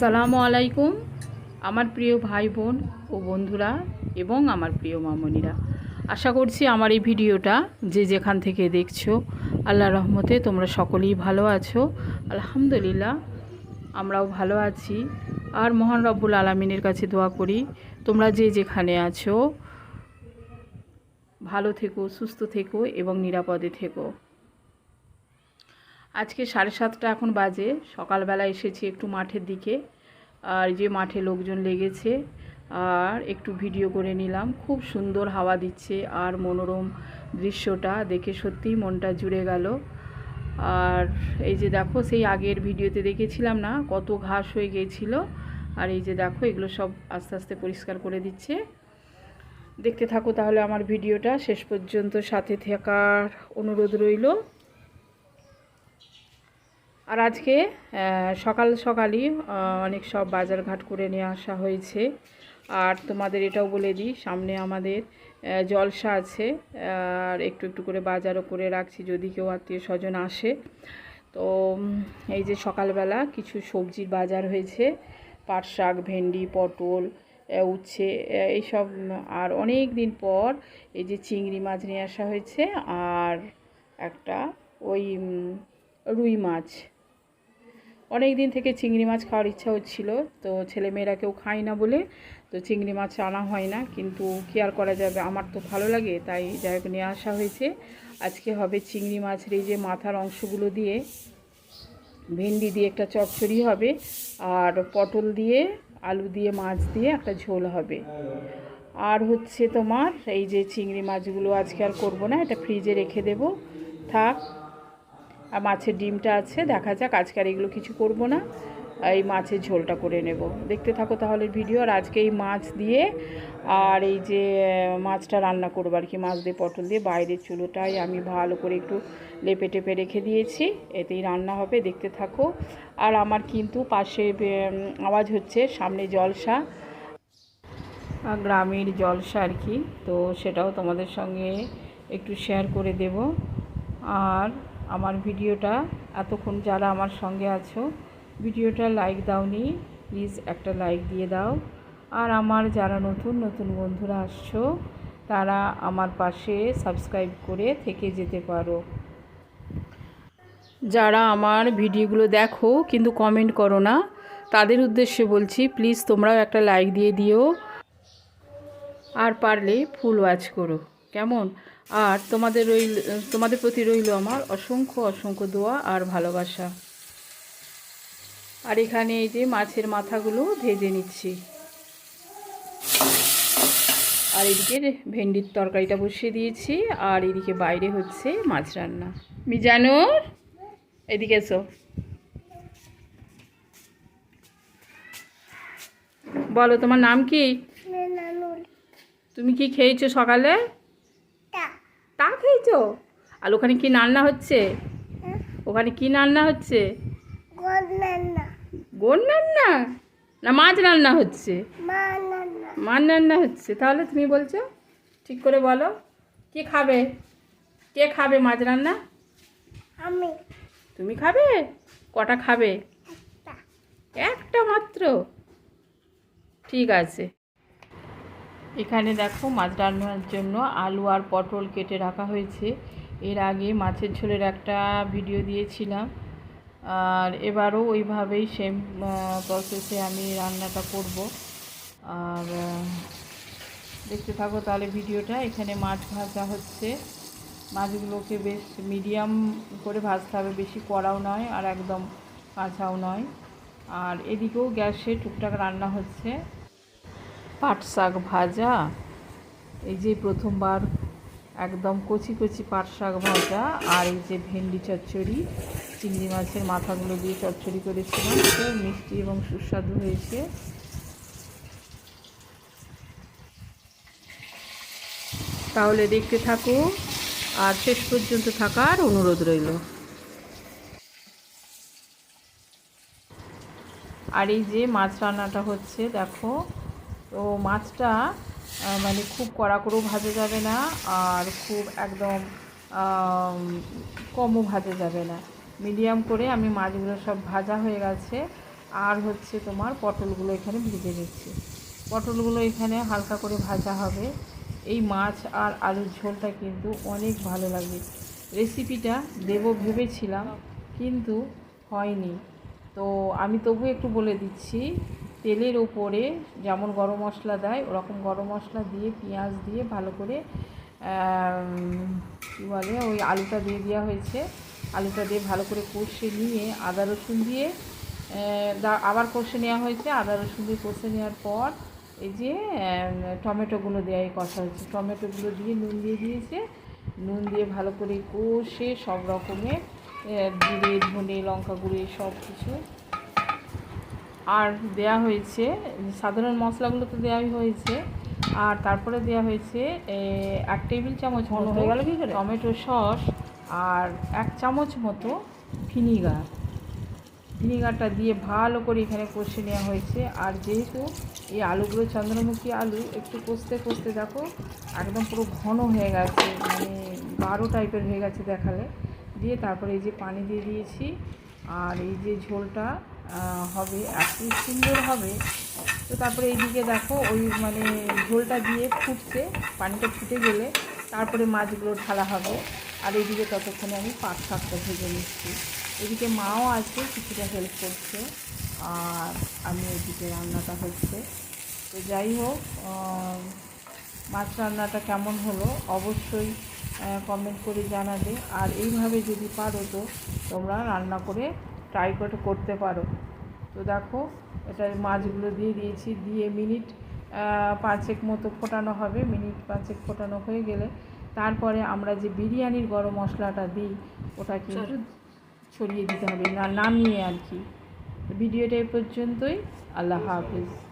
আসসালামু আলাইকুম আমার প্রিয় ভাই বোন ও বন্ধুরা এবং আমার প্রিয় মামনিরা, আশা করছি আমার এই ভিডিওটা যে যেখান থেকে দেখছো আল্লাহর রহমতে তোমরা সকলেই ভালো আছো। আলহামদুলিল্লাহ আমরাও ভালো আছি। আর মহান রব্বুল আলামিনের কাছে দোয়া করি তোমরা যে যেখানে আছো ভালো থেকো, সুস্থ থেকো এবং নিরাপদে থেকো। আজকে 7:30 এখন বাজে। সকালবেলা এসেছি একটু মাঠের দিকে, আর যে মাঠে লোকজন লেগেছে আর একটু ভিডিও করে নিলাম। খুব সুন্দর হাওয়া দিচ্ছে আর মনোরম দৃশ্যটা দেখে সত্যিই মনটা জুড়ে গেল। আর এই যে দেখো, সেই আগের ভিডিওতে দেখেছিলাম না কত ঘাস হয়ে গিয়েছিল, আর এই যে দেখো এগুলো সব আস্তে আস্তে পরিষ্কার করে দিচ্ছে। দেখতে থাকো তাহলে আমার ভিডিওটা, শেষ পর্যন্ত সাথে থাকার অনুরোধ রইল। আর আজকে সকাল সকালই অনেক সব বাজারঘাট করে নিয়ে আসা হয়েছে। আর তোমাদের এটাও বলে দিই, সামনে আমাদের জলসা আছে, আর একটু একটু করে বাজারও করে রাখছি যদি কেউ আত্মীয় স্বজন আসে। তো এই যে সকালবেলা কিছু সবজির বাজার হয়েছে, পাট শাক, ভেন্ডি, পটল, উচ্ছে এইসব। আর অনেক দিন পর এই যে চিংড়ি মাছ নিয়ে আসা হয়েছে, আর একটা ওই রুই মাছ। অনেক দিন থেকে চিংড়ি মাছ খাওয়ার ইচ্ছা হচ্ছিল, তো ছেলেমেয়েরা কেউ খায় না বলে তো চিংড়ি মাছ আনা হয় না, কিন্তু কী আর করা যাবে, আমার তো ভালো লাগে তাই যাই হোক নিয়ে আসা হয়েছে। আজকে হবে চিংড়ি মাছের এই যে মাথার অংশগুলো দিয়ে ভেন্ডি দিয়ে একটা চচ্চড়ি হবে, আর পটল দিয়ে আলু দিয়ে মাছ দিয়ে একটা ঝোল হবে। আর হচ্ছে তোমার এই যে চিংড়ি মাছগুলো আজকে আর করবো না, এটা ফ্রিজে রেখে দেব থাক। আর মাছের ডিমটা আছে, দেখা যাক, আজকে আর এগুলো কিছু করব না, এই মাছের ঝোলটা করে নেব। দেখতে থাকো তাহলে ভিডিও। আর আজকে এই মাছ দিয়ে আর এই যে মাছটা রান্না করবো আর কি, মাছ দিয়ে পটল দিয়ে। বাইরের চুলোটাই আমি ভালো করে একটু লেপে টেপে রেখে দিয়েছি, এতেই রান্না হবে। দেখতে থাকো। আর আমার কিন্তু পাশে আওয়াজ হচ্ছে, সামনে জলসা, গ্রামের জলসা আর কি, তো সেটাও তোমাদের সঙ্গে একটু শেয়ার করে দেব। আর আমার ভিডিওটা এতক্ষণ যারা আমার সঙ্গে আছো, ভিডিওটা লাইক দাওনি, প্লিজ একটা লাইক দিয়ে দাও। আর আমার যারা নতুন নতুন বন্ধুরা আসছো তারা আমার পাশে সাবস্ক্রাইব করে থেকে যেতে পারো। যারা আমার ভিডিওগুলো দেখো কিন্তু কমেন্ট করো না, তাদের উদ্দেশ্যে বলছি প্লিজ তোমরাও একটা লাইক দিয়ে দিও, আর পারলে ফুল ওয়াচ করো, কেমন? আর তোমাদের প্রতি রইল আমার অসংখ্য অসংখ্য দোয়া আর ভালোবাসা। আর এখানে এই যে মাছের মাথাগুলো ভেজে নিচ্ছি, আর এদিকে ভেন্ডির তরকারিটা বসিয়ে দিয়েছি, আর এদিকে বাইরে হচ্ছে মাছ রান্না। মিজানুর, এদিকে এসো, বলো তোমার নাম কি? তুমি কি খেয়েছো সকালে? তা খেয়েছো? আর ওখানে কি রান্না হচ্ছে? ওখানে কি রান্না হচ্ছে? গোন রান্না না মাছ রান্না হচ্ছে? মাছ রান্না হচ্ছে। তাহলে তুমি বলছো ঠিক করে বলো, কে খাবে? কে খাবে মাছ রান্না? আমি। তুমি খাবে? কটা খাবে? একটা মাত্র? ঠিক আছে। এখানে দেখো মাছ রান্নার জন্য আলু আর পটল কেটে রাখা হয়েছে। এর আগে মাছের ঝোলের একটা ভিডিও দিয়েছিলাম, আর এবারও ওইভাবেই সেম প্রসেসে আমি রান্নাটা করব। আর দেখতে থাকো তাহলে ভিডিওটা। এখানে মাছ ভাজা হচ্ছে। মাছগুলোকে বেশ মিডিয়াম করে ভাজতে হবে, বেশি কড়াও নয় আর একদম কাঁচাও নয়। আর এদিকেও গ্যাসে টুকটাক রান্না হচ্ছে। পাট শাক ভাজা, এই যে প্রথমবার একদম কচি কচি পাট শাক ভাজা, আর এই যে ভেন্ডি চচ্চড়ি, চিংড়ি মাছের মাথাগুলো দিয়ে চচ্চড়ি করেছিলাম, খুব মিষ্টি এবং সুস্বাদু হয়েছে। তাহলে দেখতে থাকো আর শেষ পর্যন্ত থাকার অনুরোধ রইল। আর এই যে মাছ রান্নাটা হচ্ছে দেখো, তো মাছটা মানে খুব কড়া করেও ভাজা যাবে না, আর খুব একদম কমও ভাজা যাবে না, মিডিয়াম করে আমি মাছগুলো সব ভাজা হয়ে গেছে। আর হচ্ছে তোমার পটলগুলো এখানে ভেজে নিচ্ছি। পটলগুলো এখানে হালকা করে ভাজা হবে। এই মাছ আর আলুর ঝোলটা কিন্তু অনেক ভালো লাগে। রেসিপিটা দেবো ভেবেছিলাম কিন্তু হয়নি, তো আমি তবু একটু বলে দিচ্ছি। তেলের ওপরে যেমন গরম মশলা দেয় ওরকম গরম মশলা দিয়ে পেঁয়াজ দিয়ে ভালো করে কী বলে ওই আলুটা দিয়ে দেওয়া হয়েছে। আলুটা দিয়ে ভালো করে কষে নিয়ে আদা রসুন দিয়ে আবার কষে নেওয়া হয়েছে। আদা রসুন দিয়ে কষে নেওয়ার পর এই যে টমেটোগুলো দেওয়া কষা হয়েছে, টমেটোগুলো দিয়ে নুন দিয়ে দিয়েছে। নুন দিয়ে ভালো করে কষে সব রকমের জিরে ধনে লঙ্কা গুঁড়ো সব কিছু আর দেয়া হয়েছে। সাধারণ মশলাগুলো তো দেওয়াই হয়েছে। আর তারপরে দেওয়া হয়েছে 1 টেবিল চামচ মতো হয়ে গেল কি করে টমেটো সস, আর 1 চামচ মতো ভিনিগারটা দিয়ে ভালো করে এখানে কষে নেওয়া হয়েছে। আর যেহেতু এই আলুগুলো চন্দ্রমুখী আলু, একটু কষতে কষতে দেখো একদম পুরো ঘন হয়ে গেছে, মানে গাঢ় টাইপের হয়ে গেছে দেখালে। দিয়ে তারপরে এই যে পানি দিয়ে দিয়েছি। আর এই যে ঝোলটা হবে এত সুন্দর হবে। তো তারপরে এইদিকে দেখো ওই মানে ঝোলটা দিয়ে ফুটছে, পানিটা ফুটে গেলে তারপরে মাছগুলো ঢালা হবে। আর এইদিকে ততক্ষণে আমি পাট শাকটা ভেজে নিচ্ছি। এদিকে মাও আছে, কিছুটা হেল্প করছে, আর আমি এদিকে রান্নাটা হচ্ছে। তো যাই হোক, মাছ রান্নাটা কেমন হলো অবশ্যই কমেন্ট করে জানাবে। আর এইভাবে যদি পারো তো তোমরা রান্না করে ট্রাই করতে পারো। তো দেখো এটা মাছগুলো দিয়ে দিয়েছি, দিয়ে মিনিট 5 মতো ফোটানো হবে। মিনিট 5 ফোটানো হয়ে গেলে তারপরে আমরা যে বিরিয়ানির গরম মশলাটা দিই ওটা কিন্তু ছড়িয়ে দিতে হবে, না নামিয়ে আর কি। ভিডিওটা এই পর্যন্তই। আল্লাহ হাফেজ।